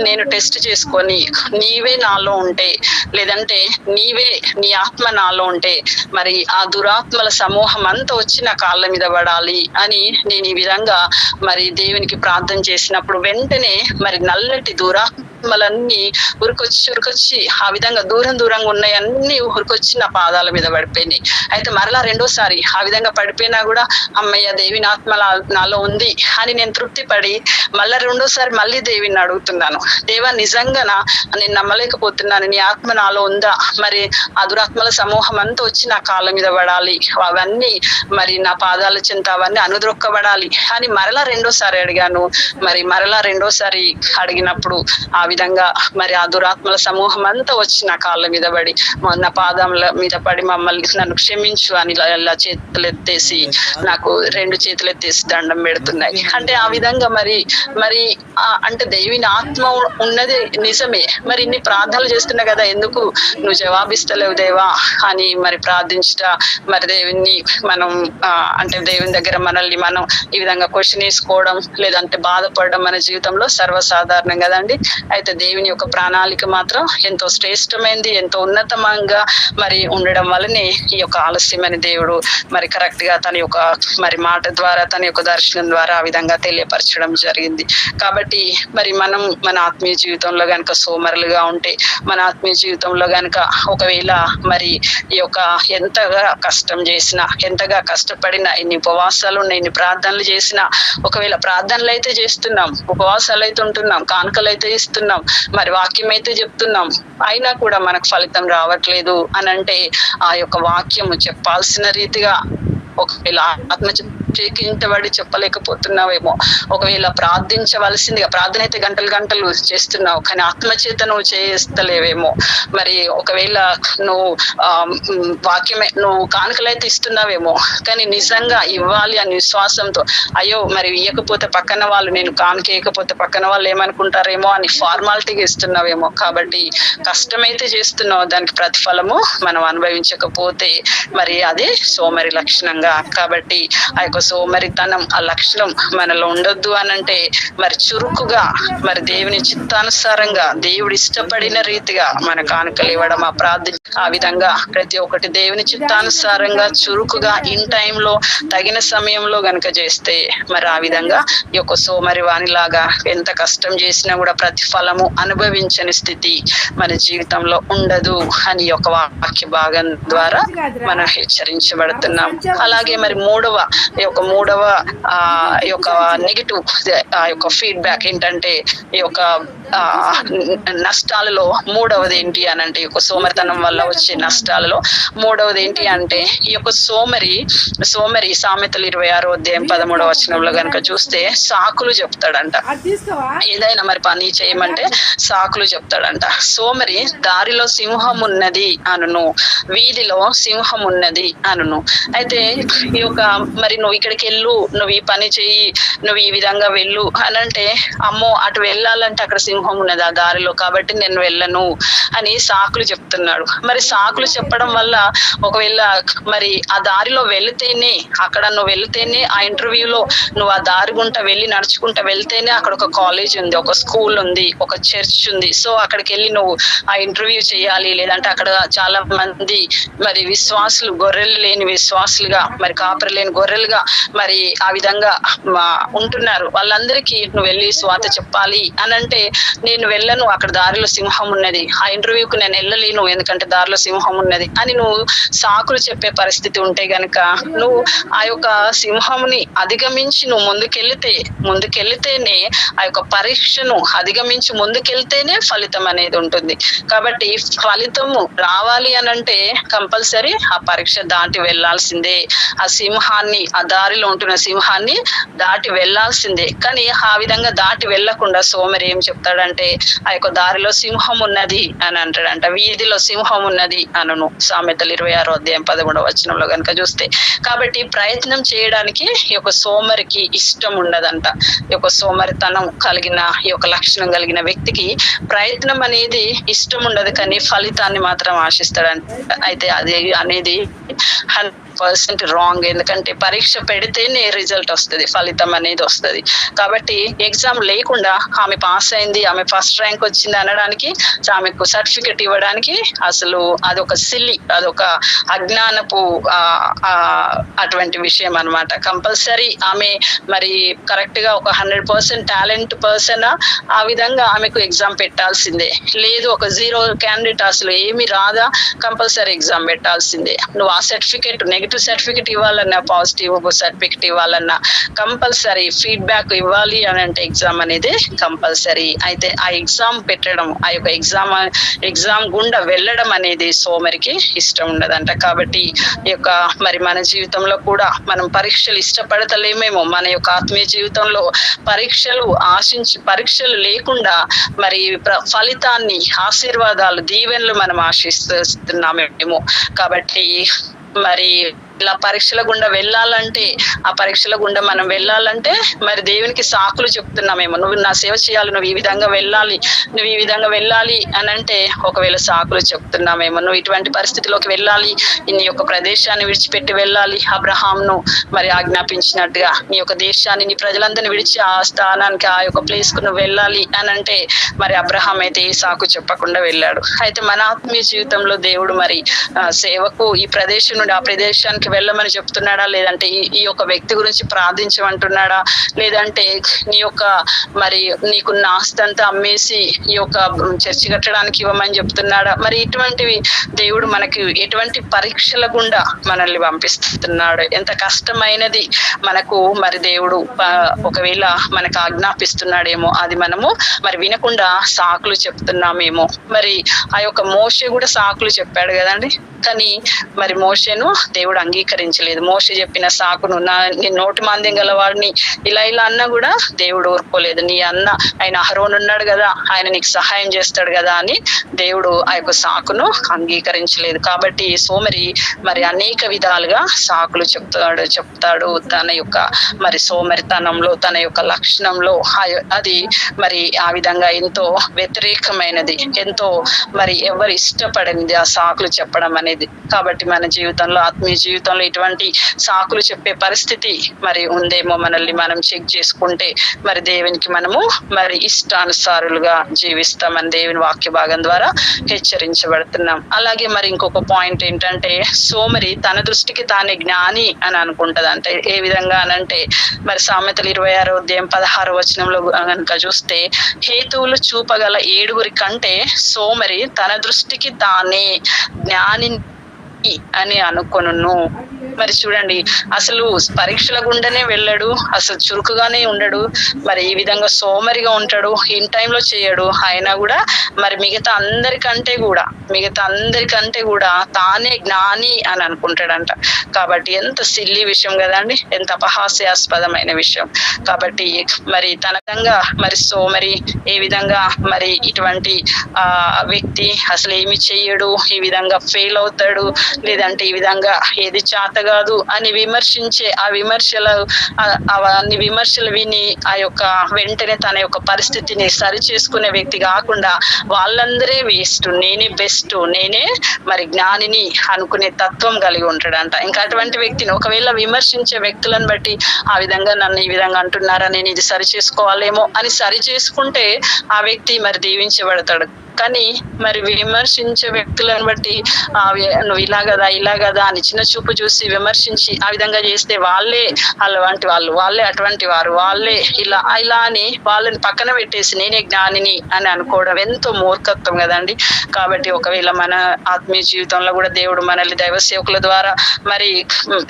నేను టెస్ట్ చేసుకొని, నీవే నాలో ఉంటే, లేదంటే నీవే నీ ఆత్మ నాలో ఉంటే మరి ఆ దురాత్మల సమూహం అంతా వచ్చి నా కాళ్ళ మీద పడాలి అని నేను ఈ విధంగా మరి దేవునికి ప్రార్థన చేసినప్పుడు వెంటనే మరి నల్లటి దురాత్మలన్నీ ఉరికొచ్చి ఆ విధంగా దూరంగా ఉన్నాయి, అన్ని ఉరికొచ్చి నా పాదాల మీద పడిపోయినాయి. అయితే మరలా రెండోసారి ఆ విధంగా పడిపోయినా కూడా అమ్మయ్య దేవుని ఆత్మ నాలో ఉంది అని నేను తృప్తి పడి మళ్ళీ రెండోసారి మళ్ళీ దేవుని అడుగుతున్నాను, దేవా నిజంగానా నేను నమ్మలేకపోతున్నాను, నీ ఆత్మ నాలో ఉందా? మరి ఆ దురాత్మల సమూహం అంతా వచ్చి నా కాళ్ళ మీద పడాలి, అవన్నీ మరి నా పాదాల చెంత అవన్నీ అనుద్రొక్కబడాలి అని మరలా రెండోసారి అడిగాను. మరి మరలా రెండోసారి అడిగినప్పుడు ఆ విధంగా మరి ఆ దురాత్మల సమూహం అంతా వచ్చి నా కాళ్ళ మీద పడి నా పాదముల మీద పడి మమ్మల్ని నన్ను క్షమించు అని ఇలా చేతులు ఎత్తేసి నాకు 2 చేతులు ఎత్తేసి దండం పెడుతున్నాయి. అంటే ఆ విధంగా మరి అంటే దేవుని ఆత్మ ఉన్నది నిజమే, మరి ఇన్ని ప్రార్థనలు చేస్తున్నా కదా, ఎందుకు నువ్వు జవాబిస్తలేవు దేవా అని మరి ప్రార్థించట, మరి దేవుని మనం అంటే దేవుని దగ్గర మనల్ని మనం ఈ విధంగా క్వశ్చన్ వేసుకోవడం లేదంటే బాధపడడం మన జీవితంలో సర్వసాధారణం కదండి. అయితే దేవుని యొక్క ప్రణాళిక మాత్రం ఎంతో శ్రేష్టమైనది, ఎంతో ఉన్నతంగా మరి ఉండడం వల్లనే ఈ యొక్క ఆలస్యమైన దేవుడు మరి కరెక్ట్ గా తన యొక్క మరి మాట ద్వారా తన యొక్క దర్శనం ద్వారా ఆ విధంగా తెలియపరచడం జరిగింది. కాబట్టి మరి మనం మన ఆత్మీయ జీవితంలో గనుక సోమరులుగా ఉంటే, మన ఆత్మీయ జీవితంలో గనుక ఒకవేళ మరి ఈ యొక్క ఎంతగా కష్టం చేసినా, ఎంతగా కష్టపడినా, ఎన్ని ఉపవాసాలు ఉన్నాయి, ఎన్ని ప్రార్థనలు చేసినా, ఒకవేళ ప్రార్థనలు అయితే చేస్తున్నాం, ఉపవాసాలు అయితే ఉంటున్నాం, కానుకలు అయితే ఇస్తున్నాం, మరి వాక్యం అయితే చెప్తున్నాం, అయినా కూడా మనకు ఫలితం రావట్లేదు అని అంటే ఆ యొక్క వాక్యము చెప్పాల్సిన రీతిగా ఒకవేళ ఆత్మ చేకించబడి చెప్పలేకపోతున్నావేమో, ఒకవేళ ప్రార్థించవలసిందిగా ప్రార్థన అయితే గంటలు చేస్తున్నావు కానీ ఆత్మచేత నువ్వు చేస్తలేవేమో, మరి ఒకవేళ నువ్వు వాక్యమే నువ్వు కానుకలైతే ఇస్తున్నావేమో కానీ నిజంగా ఇవ్వాలి అని విశ్వాసంతో, అయ్యో మరి ఇవ్వకపోతే పక్కన వాళ్ళు, నేను కానుక ఇవ్వకపోతే పక్కన వాళ్ళు ఏమనుకుంటారేమో అని ఫార్మాలిటీగా ఇస్తున్నావేమో. కాబట్టి కష్టమైతే చేస్తున్నావు, దానికి ప్రతిఫలము మనం అనుభవించకపోతే మరి అది సోమరి లక్షణంగా. కాబట్టి ఆ యొక్క సోమరితనం ఆ లక్షణం మనలో ఉండొద్దు అనంటే మరి చురుకుగా మరి దేవుని చిత్తానుసారంగా దేవుడు ఇష్టపడిన రీతిగా మన కానుకలు ఇవ్వడం, ఆ ప్రార్థన, ఆ విధంగా ప్రతి ఒక్కటి దేవుని చిత్తానుసారంగా చురుకుగా ఇన్ టైంలో తగిన సమయంలో గనుక చేస్తే మరి ఆ విధంగా ఈ యొక్క సోమరి వాణిలాగా ఎంత కష్టం చేసినా కూడా ప్రతిఫలము అనుభవించని స్థితి మన జీవితంలో ఉండదు అని ఒక వాక్య భాగం ద్వారా మనం హెచ్చరించబడుతున్నాం. అలాగే మరి మూడవ నెగిటివ్ ఆ యొక్క ఫీడ్బ్యాక్ ఏంటంటే ఈ యొక్క నష్టాలలో మూడవది ఏంటి అని అంటే, ఈ యొక్క సోమరితనం వల్ల వచ్చే నష్టాలలో మూడవది ఏంటి అంటే, ఈ యొక్క సోమరి సామెతలు 26:13 గనుక చూస్తే సాకులు చెప్తాడంట. ఏదైనా మరి పని చేయమంటే సాకులు చెప్తాడంట. సోమరి దారిలో సింహం ఉన్నది అనును, వీధిలో సింహం ఉన్నది అనును. అయితే ఈ యొక్క మరి నువ్వు ఇక్కడికి వెళ్ళు, నువ్వు ఈ పని చెయ్యి, నువ్వు ఈ విధంగా వెళ్ళు అని అంటే, అమ్మో అటు వెళ్ళాలంటే అక్కడ సింహం ఉన్నది ఆ దారిలో కాబట్టి నేను వెళ్ళను అని సాకులు చెప్తున్నాడు. మరి సాకులు చెప్పడం వల్ల ఒకవేళ మరి ఆ దారిలో వెళితేనే, అక్కడ నువ్వు వెళితేనే ఆ ఇంటర్వ్యూలో నువ్వు ఆ దారి గుంట వెళ్ళి నడుచుకుంటా వెళ్తేనే అక్కడ ఒక కాలేజ్ ఉంది, ఒక స్కూల్ ఉంది, ఒక చర్చ్ ఉంది. సో అక్కడికి వెళ్ళి నువ్వు ఆ ఇంటర్వ్యూ చేయాలి. లేదంటే అక్కడ చాలా మంది మరి విశ్వాసులు, గొర్రెలు లేని విశ్వాసులుగా, మరి కాపరి లేని గొర్రెలుగా మరి ఆ విధంగా ఉంటున్నారు. వాళ్ళందరికీ నువ్వు వెళ్ళి స్వాత చెప్పాలి అని అంటే, నేను వెళ్ళను, అక్కడ దారిలో సింహం ఉన్నది, ఆ ఇంటర్వ్యూకి నేను వెళ్ళలేను ఎందుకంటే దారిలో సింహం ఉన్నది అని నువ్వు సాకులు చెప్పే పరిస్థితి ఉంటే గనక, నువ్వు ఆ యొక్క సింహంని అధిగమించి నువ్వు ముందుకెళ్తేనే ఆ యొక్క పరీక్షను అధిగమించి ముందుకెళ్తేనే ఫలితం అనేది ఉంటుంది. కాబట్టి ఫలితము రావాలి అనంటే కంపల్సరీ ఆ పరీక్ష దాటి వెళ్లాల్సిందే. ఆ సింహాన్ని, ఆ దారిలో ఉంటున్న సింహాన్ని దాటి వెళ్లాల్సిందే. కానీ ఆ విధంగా దాటి వెళ్లకుండా సోమరి ఏం చెప్తాడంటే, ఆ యొక్క దారిలో సింహం ఉన్నది అని అంటాడంట, వీధిలో సింహం ఉన్నది అనును. సామెతలు 26:13 కనుక చూస్తే. కాబట్టి ప్రయత్నం చేయడానికి ఈ యొక్క సోమరికి ఇష్టం ఉండదంట. ఈ యొక్క సోమరితనం కలిగిన, ఈ యొక్క లక్షణం కలిగిన వ్యక్తికి ప్రయత్నం అనేది ఇష్టం ఉండదు కానీ ఫలితాన్ని మాత్రం ఆశిస్తాడంట. అయితే అది అనేది 100% రాంగ్. ఎందుకంటే పరీక్ష పెడితేనే రిజల్ట్ వస్తుంది, ఫలితం అనేది వస్తుంది. కాబట్టి ఎగ్జామ్ లేకుండా ఆమె పాస్ అయింది, ఆమె ఫస్ట్ ర్యాంక్ వచ్చింది అనడానికి, ఆమెకు సర్టిఫికెట్ ఇవ్వడానికి అసలు అదొక సిల్లి, అదొక అజ్ఞానపు అటువంటి విషయం అన్నమాట. కంపల్సరీ ఆమె మరి కరెక్ట్ గా ఒక 100% టాలెంట్ పర్సన్ ఆ విధంగా ఆమెకు ఎగ్జామ్ పెట్టాల్సిందే. లేదు ఒక 0 క్యాండిడేట్ అసలు ఏమి రాదా, కంపల్సరీ ఎగ్జామ్ పెట్టాల్సిందే. నువ్వు ఆ సర్టిఫికెట్ నెగిటివ్ సర్టిఫికెట్ ఇవ్వాలన్నా, పాజిటివ్ సర్టిఫికెట్ ఇవ్వాలన్నా కంపల్సరీ ఫీడ్బ్యాక్ ఇవ్వాలి అని అంటే ఎగ్జామ్ అనేది కంపల్సరీ. అయితే ఆ ఎగ్జామ్ పెట్టడం, ఆ యొక్క ఎగ్జామ్ గుండా వెళ్ళడం అనేది సోమరికి ఇష్టం ఉండదంట. కాబట్టి ఈ యొక్క మరి మన జీవితంలో కూడా మనం పరీక్షలు ఇష్టపడతలేమేమో. మన యొక్క ఆత్మీయ జీవితంలో పరీక్షలు లేకుండా మరి ఫలితాన్ని, ఆశీర్వాదాలు, దీవెనలు మనం ఆశిస్తున్నామేమో. కాబట్టి మరి ఇలా పరీక్షల గుండా వెళ్ళాలంటే, ఆ పరీక్షల గుండా మనం వెళ్ళాలంటే మరి దేవునికి సాకులు చెప్తున్నామేమో. నువ్వు నా సేవ చేయాలి, నువ్వు ఈ విధంగా వెళ్ళాలి అని అంటే ఒకవేళ సాకులు చెప్తున్నామేమో. నువ్వు ఇటువంటి పరిస్థితిలోకి వెళ్ళాలి, నీ యొక్క ప్రదేశాన్ని విడిచిపెట్టి వెళ్ళాలి, అబ్రహాంను మరి ఆజ్ఞాపించినట్టుగా నీ యొక్క దేశాన్ని, నీ ప్రజలందరినీ విడిచి ఆ స్థానానికి, ఆ యొక్క ప్లేస్ కు నువ్వు వెళ్ళాలి అని అంటే మరి అబ్రహాం అయితే ఏ సాకు చెప్పకుండా వెళ్ళాడు. అయితే మన ఆత్మీయ జీవితంలో దేవుడు మరి సేవకు ఈ ప్రదేశం నుండి ఆ ప్రదేశానికి వెళ్ళమని చెప్తున్నాడా, లేదంటే ఈ యొక్క వ్యక్తి గురించి ప్రార్థించమంటున్నాడా, లేదంటే నీ యొక్క మరి నీకున్న ఆస్తి అంతా అమ్మేసి ఈ యొక్క చర్చి కట్టడానికి ఇవ్వమని చెప్తున్నాడా? మరి ఇటువంటివి దేవుడు మనకి ఎటువంటి పరీక్షల గుండా మనల్ని పంపిస్తున్నాడు, ఎంత కష్టమైనది మనకు మరి దేవుడు ఒకవేళ మనకు ఆజ్ఞాపిస్తున్నాడేమో, అది మనము మరి వినకుండా సాకులు చెప్తున్నామేమో. మరి ఆ యొక్క మోషే కూడా సాకులు చెప్పాడు కదండి, కానీ మరి మోషేను దేవుడు అంగీకరించలేదు. మోషే చెప్పిన సాకును, నీ నోటి మాంద్యం గల వాడిని ఇలా అన్నా కూడా దేవుడు ఊరుకోలేదు. నీ అన్న ఆయన అహరోను ఉన్నాడు కదా, ఆయన నీకు సహాయం చేస్తాడు కదా అని దేవుడు ఆ యొక్క సాకును అంగీకరించలేదు. కాబట్టి సోమరి మరి అనేక విధాలుగా సాకులు చెప్తాడు. తన యొక్క మరి సోమరితనంలో, తన యొక్క లక్షణంలో అది మరి ఆ విధంగా ఎంతో వ్యతిరేకమైనది, ఎంతో మరి ఎవరు ఇష్టపడింది ఆ సాకులు చెప్పడం అనేది. కాబట్టి మన జీవితంలో, ఆత్మీయ జీవితంలో ఇటువంటి సాకులు చెప్పే పరిస్థితి మరి ఉందేమో. మనల్ని మనం చెక్ చేసుకుంటే మరి దేవునికి మనము మరి ఇష్టానుసారులుగా జీవిస్తామని దేవుని వాక్య భాగం ద్వారా హెచ్చరించబడుతున్నాం. అలాగే మరి ఇంకొక పాయింట్ ఏంటంటే, సోమరి తన దృష్టికి తానే జ్ఞాని అని అనుకుంటది. అంటే ఏ విధంగా అనంటే మరి సామెతలు 26వ అధ్యాయం 16వ వచనంలో కనుక చూస్తే, హేతువులు చూపగల 7 కంటే సోమరి తన దృష్టికి తానే జ్ఞాని అని అనుకొనును. మరి చూడండి, అసలు పరీక్షల గుండానే వెళ్ళడు, అసలు చురుకుగానే ఉండడు, మరి ఈ విధంగా సోమరిగా ఉంటాడు, ఇన్ టైంలో చేయడు. అయినా కూడా మరి మిగతా అందరికంటే కూడా తానే జ్ఞాని అని అనుకుంటాడంట. కాబట్టి ఎంత సిల్లీ విషయం కదండి, ఎంత అపహాస్యాస్పదమైన విషయం. కాబట్టి మరి తనకంగా మరి సోమరి ఏ విధంగా మరి ఇటువంటి వ్యక్తి అసలు ఏమి చెయ్యడు, ఈ విధంగా ఫెయిల్ అవుతాడు, లేదంటే ఈ విధంగా ఏది చేత కాదు అని విమర్శించే అన్ని విమర్శలు విని ఆ యొక్క వెంటనే తన యొక్క పరిస్థితిని సరి చేసుకునే వ్యక్తి కాకుండా వాళ్ళందరే వేస్ట్, నేనే బెస్ట్, నేనే మరి జ్ఞానిని అనుకునే తత్వం కలిగి ఉంటాడంట. ఇంకా అటువంటి వ్యక్తిని ఒకవేళ విమర్శించే వ్యక్తులను బట్టి ఆ విధంగా నన్ను ఈ విధంగా అంటున్నారా, నేను ఇది సరి చేసుకోవాలేమో అని సరి చేసుకుంటే ఆ వ్యక్తి మరి దీవించబడతాడు. కానీ మరి విమర్శించే వ్యక్తులను బట్టి నువ్వు ఇలా కదా అని చిన్న చూపు చూసి విమర్శించి ఆ విధంగా చేస్తే వాళ్ళే అటువంటి వారు, వాళ్ళే ఇలా అని వాళ్ళని పక్కన పెట్టేసి నేనే జ్ఞానిని అని అనుకోవడం ఎంతో మూర్ఖత్వం కదండి. కాబట్టి ఒకవేళ మన ఆత్మీయ జీవితంలో కూడా దేవుడు మనల్ని దైవ సేవకుల ద్వారా మరి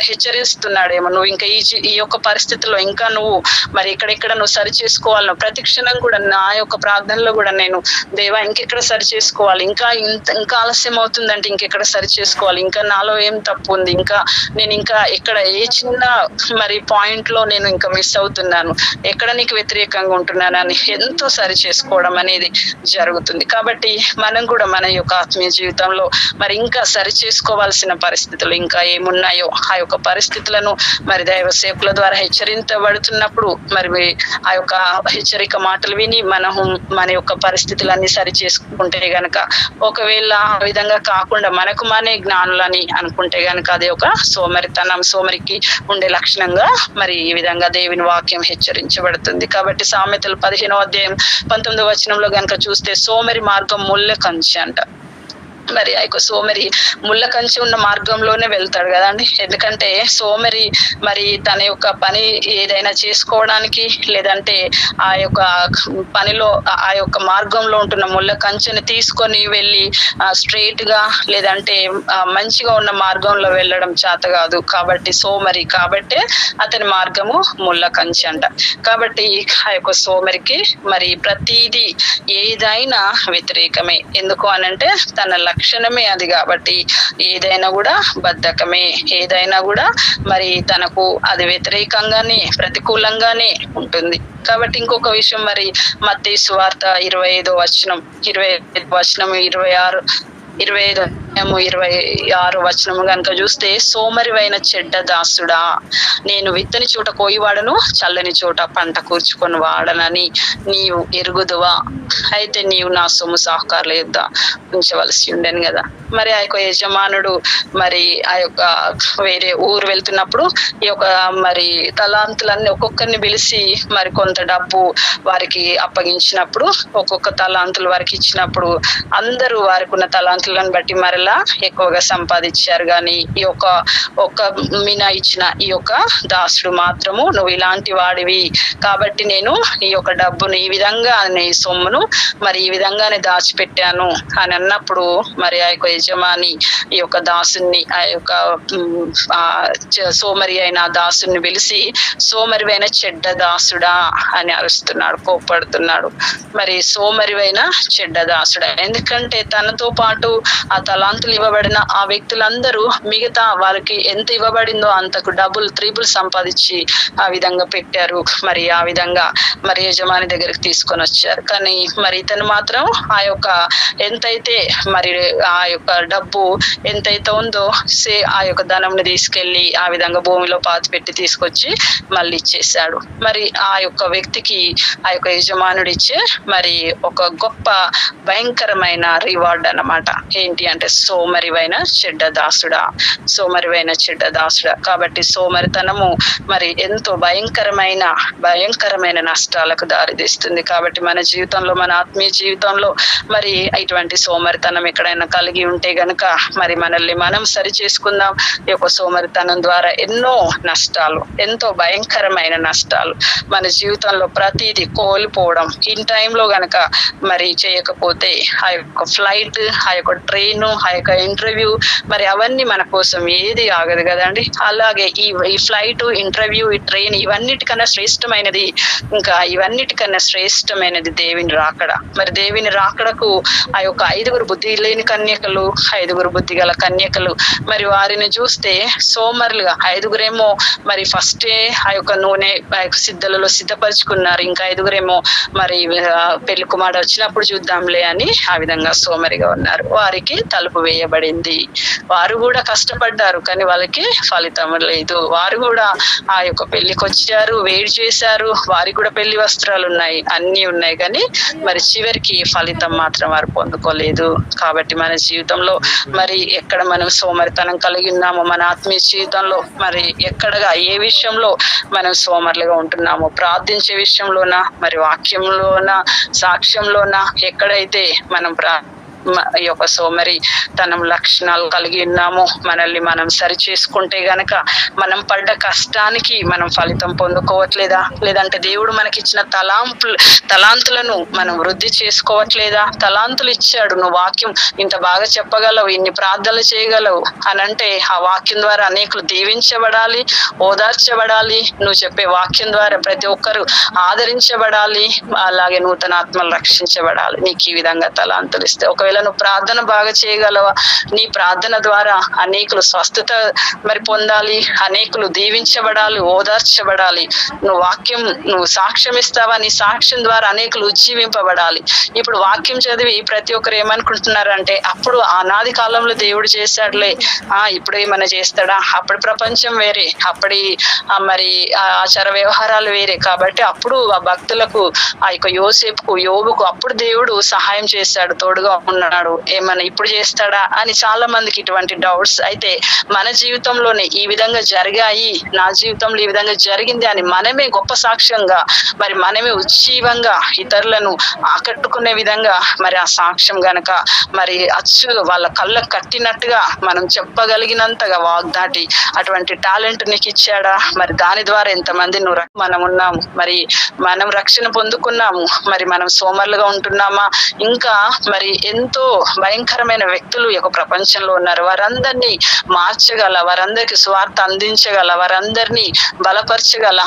హెచ్చరిస్తున్నాడేమో, నువ్వు ఇంకా ఈ యొక్క పరిస్థితిలో ఇంకా నువ్వు మరి ఇక్కడెక్కడ నువ్వు సరి చేసుకోవాలి. ప్రతి క్షణం కూడా నా యొక్క ప్రార్థనలో కూడా నేను దేవా ఇంకెక్కడ సరి చేసుకోవాలి, ఇంకా ఆలస్యం అవుతుందంటే ఇంకెక్కడ సరి చేసుకోవాలి, ఇంకా నాలో ఏం తప్పు ఉంది, నేను ఇక్కడ ఏ చిన్న మరి పాయింట్ లో నేను ఇంకా మిస్ అవుతున్నాను, ఎక్కడ నీకు వ్యతిరేకంగా ఉంటున్నాను అని ఎంతో సరి చేసుకోవడం అనేది జరుగుతుంది. కాబట్టి మనం కూడా మన యొక్క ఆత్మీయ జీవితంలో మరి ఇంకా సరి చేసుకోవాల్సిన పరిస్థితులు ఇంకా ఏమున్నాయో ఆ యొక్క పరిస్థితులను మరి దైవ సేవకుల ద్వారా హెచ్చరించబడుతున్నప్పుడు మరి ఆ యొక్క హెచ్చరిక మాటలు విని మన యొక్క పరిస్థితులన్నీ సరి చేసుకుంటే గనక, ఒకవేళ ఆ విధంగా కాకుండా మనకు మనే జ్ఞానులని అనుకుంటే గనక అది ఒక సోమరికి ఉండే లక్షణంగా మరి ఈ విధంగా దేవుని వాక్యం హెచ్చరించబడుతుంది. కాబట్టి సామెతలు 15వ అధ్యాయం 19వ వచనంలో గనక చూస్తే, సోమరి మార్గం ముళ్ళ కంచె అంట. మరి ఆ యొక్క సోమరి ముళ్ళ కంచె ఉన్న మార్గంలోనే వెళ్తాడు కదండి. ఎందుకంటే సోమరి మరి తన యొక్క పని ఏదైనా చేసుకోవడానికి, లేదంటే ఆ యొక్క పనిలో ఆ యొక్క మార్గంలో ఉంటున్న ముళ్ళ కంచెని తీసుకొని వెళ్ళి స్ట్రైట్ గా, లేదంటే మంచిగా ఉన్న మార్గంలో వెళ్ళడం చేత కాదు. కాబట్టి సోమరి కాబట్టి అతని మార్గము ముళ్ళ కంచె అంట. కాబట్టి ఆ యొక్క సోమరికి మరి ప్రతిదీ ఏదైనా వ్యతిరేకమే. ఎందుకు అనంటే తన లక్షణమే అది. కాబట్టి ఏదైనా కూడా బద్ధకమే, ఏదైనా కూడా మరి తనకు అది వ్యతిరేకంగానే, ప్రతికూలంగానే ఉంటుంది. కాబట్టి ఇంకొక విషయం, మరి మత్తయి సువార్త 25వ వచనం 26 వచనము కనుక చూస్తే, సోమరివైన చెడ్డ దాసుడా, నేను విత్తని చోట కోయివాడను, చల్లని చోట పంట కూర్చుకొని వాడనని నీవు ఎరుగుదువా? అయితే నీవు నా సొమ్ము సాహుకారుల యొద్ద ఉంచవలసి ఉండేను కదా. మరి ఆ యొక్క యజమానుడు మరి ఆ యొక్క వేరే ఊరు వెళ్తున్నప్పుడు ఈ యొక్క మరి తలాంతులన్నీ ఒక్కొక్కరిని పిలిచి మరి కొంత డబ్బు వారికి అప్పగించినప్పుడు, ఒక్కొక్క తలాంతులు వారికి ఇచ్చినప్పుడు అందరూ వారికి ఉన్న తలాంతులను బట్టి మరలా ఎక్కువగా సంపాదించారు. కానీ ఈ ఒక్క మీనా ఇచ్చిన ఈ యొక్క దాసుడు మాత్రము, నువ్వు ఇలాంటి వాడివి కాబట్టి నేను ఈ యొక్క డబ్బును ఈ విధంగా, నీ సొమ్మును మరి ఈ విధంగానే దాచిపెట్టాను అని అన్నప్పుడు, మరి ఆ యొక్క యజమాని ఈ యొక్క దాసుని, ఆ యొక్క సోమరి అయిన దాసుని పిలిచి, సోమరివైన చెడ్డ దాసుడా అని అరుస్తున్నాడు, కోప్పడుతున్నాడు. మరి సోమరివైన చెడ్డ దాసుడా, ఎందుకంటే తనతో పాటు ఆ తలాంతులు ఇవ్వబడిన ఆ వ్యక్తులందరూ మిగతా వారికి ఎంత ఇవ్వబడిందో అంతకు డబుల్ త్రిబుల్ సంపాదించి ఆ విధంగా పెట్టారు. మరి ఆ విధంగా మరి యజమాని దగ్గరికి తీసుకొని వచ్చారు. కానీ మరి ఇతను మాత్రం ఆ యొక్క ఎంతైతే మరి ఆ యొక్క డబ్బు ఎంతైతే ఉందో ఆ యొక్క ధనంని తీసుకెళ్లి ఆ విధంగా భూమిలో పాతి పెట్టి తీసుకొచ్చి మళ్ళీ ఇచ్చేసాడు. మరి ఆ యొక్క వ్యక్తికి ఆ యొక్క యజమానుడు ఇచ్చే మరి ఒక గొప్ప భయంకరమైన రివార్డ్ అన్నమాట. ఏంటి అంటే, సోమరివైన చెడ్డ దాసుడా, సోమరివైన చెడ్డ దాసుడా. కాబట్టి సోమరితనము మరి ఎంతో భయంకరమైన నష్టాలకు దారితీస్తుంది. కాబట్టి మన జీవితంలో, మన ఆత్మీయ జీవితంలో మరి ఇటువంటి సోమరితనం ఎక్కడైనా కలిగి ఉంటే గనుక మరి మనల్ని మనం సరి చేసుకుందాం. ఈ యొక్క సోమరితనం ద్వారా ఎన్నో నష్టాలు, ఎంతో భయంకరమైన నష్టాలు మన జీవితంలో ప్రతిదీ కోల్పోవడం. ఇన్ టైంలో గనక మరి చేయకపోతే ఆ యొక్క ఫ్లైట్, ఆ యొక్క ట్రైన్, ఆ యొక్క ఇంటర్వ్యూ, మరి అవన్నీ మన కోసం ఏది ఆగదు కదండి. అలాగే ఈ ఫ్లైట్, ఇంటర్వ్యూ, ఈ ట్రైన్ ఇవన్నిటికన్నా శ్రేష్టమైనది, ఇంకా ఇవన్నిటికన్నా శ్రేష్టమైనది దేవుని రాకడ. మరి దేవుని రాకడకు ఆ యొక్క 5 బుద్ధి లేని కన్యకలు, 5 బుద్ధి గల కన్యకలు, మరి వారిని చూస్తే సోమరులుగా 5 మరి ఫస్టే ఆ యొక్క నూనె ఆ యొక్క సిద్ధలలో సిద్ధపరుచుకున్నారు. ఇంకా 5 మరి పెళ్లి కుమారుడు వచ్చినప్పుడు చూద్దాంలే అని ఆ విధంగా సోమరిగా ఉన్నారు. వారికి తలుపు వేయబడింది. వారు కూడా కష్టపడ్డారు, కానీ వాళ్ళకి ఫలితం లేదు. వారు కూడా ఆ యొక్క పెళ్లికి వచ్చారు, వేడి చేశారు, వారికి కూడా పెళ్లి వస్త్రాలు ఉన్నాయి, అన్ని ఉన్నాయి, కానీ మరి చివరికి ఫలితం మాత్రం వారు పొందుకోలేదు. కాబట్టి మన జీవితంలో మరి ఎక్కడ మనం సోమరితనం కలిగి ఉన్నామో, మన ఆత్మీయ జీవితంలో మరి ఎక్కడగా ఏ విషయంలో మనం సోమరులుగా ఉంటున్నామో, ప్రార్థించే విషయంలోనా, మరి వాక్యంలోనా, సాక్ష్యంలోనా, ఎక్కడైతే మనం ఈ యొక్క సోమరి తనం లక్షణాలు కలిగి ఉన్నామో, మనల్ని మనం సరి చేసుకుంటే గనక మనం పడ్డ కష్టానికి మనం ఫలితం పొందుకోవట్లేదా? లేదంటే దేవుడు మనకి ఇచ్చిన తలాంతులను మనం వృద్ధి చేసుకోవట్లేదా? తలాంతులు ఇచ్చాడు, నువ్వు వాక్యం ఇంత బాగా చెప్పగలవు, ఇన్ని ప్రార్థనలు చేయగలవు అని అంటే ఆ వాక్యం ద్వారా అనేకులు దీవించబడాలి, ఓదార్చబడాలి. నువ్వు చెప్పే వాక్యం ద్వారా ప్రతి ఒక్కరు ఆదరించబడాలి, అలాగే నూతన ఆత్మలు రక్షించబడాలి. నీకు ఈ విధంగా తలాంతులు ఇస్తే, ఒకవేళ నువ్వు ప్రార్థన బాగా చేయగలవా? నీ ప్రార్థన ద్వారా అనేకులు స్వస్థత మరి పొందాలి, అనేకులు దీవించబడాలి, ఓదార్చబడాలి. నువ్వు సాక్ష్యం ఇస్తావా? నీ సాక్ష్యం ద్వారా అనేకులు ఉజ్జీవింపబడాలి. ఇప్పుడు వాక్యం చదివి ప్రతి ఒక్కరు ఏమనుకుంటున్నారంటే, అప్పుడు ఆనాది కాలంలో దేవుడు చేశాడులే, ఇప్పుడు ఏమైనా చేస్తాడా? అప్పుడు ప్రపంచం వేరే, అప్పటి మరి ఆచార వ్యవహారాలు వేరే. కాబట్టి అప్పుడు ఆ భక్తులకు, ఆ యొక్క యోసేపుకు, యోబుకు అప్పుడు దేవుడు సహాయం చేశాడు, తోడుగా ఉన్నాడు. ఉన్నాడు, ఏమన్నా ఇప్పుడు చేస్తాడా అని చాలా మందికి ఇటువంటి డౌట్స్. అయితే మన జీవితంలోనే ఈ విధంగా జరిగాయి, నా జీవితంలో ఈ విధంగా జరిగింది అని మనమే గొప్ప సాక్ష్యంగా, మరి మనమే ఉజ్జీవంగా ఇతరులను ఆకట్టుకునే విధంగా మరి ఆ సాక్ష్యం గనక మరి అచ్చు వాళ్ళ కళ్ళకు కట్టినట్టుగా మనం చెప్పగలిగినంతగా వాగ్దాటి అటువంటి టాలెంట్ నీకు ఇచ్చాడా? మరి దాని ద్వారా ఎంతమంది మనం ఉన్నాము, మరి మనం రక్షణ పొందుకున్నాము, మరి మనం సోమరులుగా ఉంటున్నామా? ఇంకా మరి ఎంతో భయంకరమైన వ్యక్తులు ఈ యొక్క ప్రపంచంలో ఉన్నారు. వారందరినీ మార్చగల, వారందరికి స్వార్థ అందించగల, వారందరినీ బలపరచగల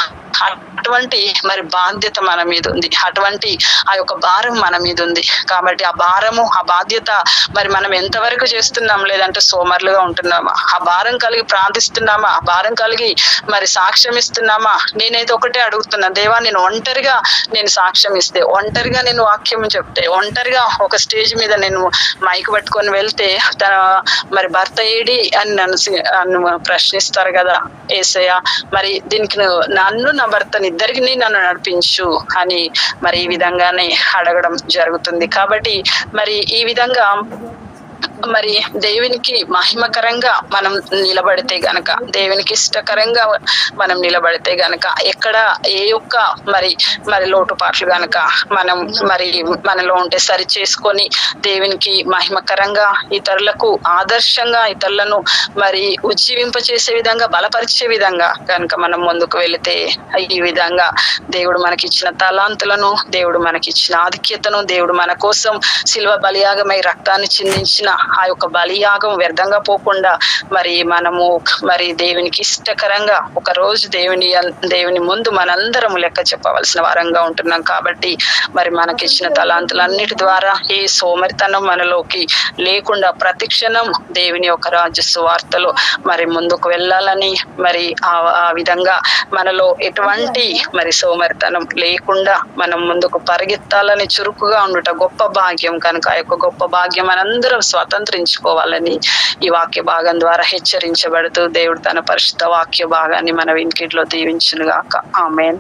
అటువంటి మరి బాధ్యత మన మీద ఉంది. అటువంటి ఆ యొక్క భారం మన మీద ఉంది. కాబట్టి ఆ భారము, ఆ బాధ్యత మరి మనం ఎంతవరకు చేస్తున్నాం? లేదంటే సోమరులుగా ఉంటున్నామా? ఆ భారం కలిగి ప్రార్థిస్తున్నామా? ఆ భారం కలిగి మరి సాక్ష్యం ఇస్తున్నామా? నేనైతే ఒకటే అడుగుతున్నా, దేవా, నేను ఒంటరిగా నేను సాక్ష్యం ఇస్తే, ఒంటరిగా నేను వాక్యం చెప్తే, ఒంటరిగా ఒక స్టేజ్ మీద నేను మైక్ పట్టుకొని వెళ్తే తన మరి భర్త ఏడి అని నన్ను ప్రశ్నిస్తారు కదా యేసయ్య. మరి దీనికి నన్ను, నా భర్తని ఇద్దరికి నన్ను నడిపించు అని మరి ఈ విధంగానే అడగడం జరుగుతుంది. కాబట్టి మరి ఈ విధంగా మరి దేవునికి మహిమకరంగా మనం నిలబడితే గనక, దేవునికి ఇష్టకరంగా మనం నిలబడితే గనక, ఎక్కడ ఏ ఒక్క మరి లోటుపాట్లు గనక మనం మరి మనలో ఉంటే సరి చేసుకొని దేవునికి మహిమకరంగా, ఇతరులకు ఆదర్శంగా, ఇతరులను మరి ఉజ్జీవింప చేసే విధంగా, బలపరిచే విధంగా కనుక మనం ముందుకు వెళితే, ఈ విధంగా దేవుడు మనకిచ్చిన తలాంతులను, దేవుడు మనకిచ్చిన ఆధిక్యతను, దేవుడు మన కోసం శిలువ బలియాగమై రక్తాన్ని చిందించిన ఆ యొక్క బలియాగం వ్యర్థంగా పోకుండా మరి మనము మరి దేవునికి ఇష్టకరంగా ఒక రోజు దేవుని ముందు మనందరం లెక్క చెప్పవలసిన వారంగా ఉంటున్నాం. కాబట్టి మరి మనకిచ్చిన తలాంతులన్నిటి ద్వారా ఏ సోమరితనం మనలోకి లేకుండా ప్రతి క్షణం దేవుని యొక్క రాజ్య సువార్తలో మరి ముందుకు వెళ్ళాలని, మరి ఆ విధంగా మనలో ఎటువంటి మరి సోమరితనం లేకుండా మనం ముందుకు పరిగెత్తాలని, చురుకుగా ఉండుట గొప్ప భాగ్యం కనుక ఆ యొక్క గొప్ప భాగ్యం మనందరం స్వతంత్రించుకోవాలని ఈ వాక్య భాగం ద్వారా హెచ్చరించబడుతూ దేవుడు తన పరిశుద్ధ వాక్య భాగాన్ని మన వినికిడిలో దీవించును గాక. ఆమేన్.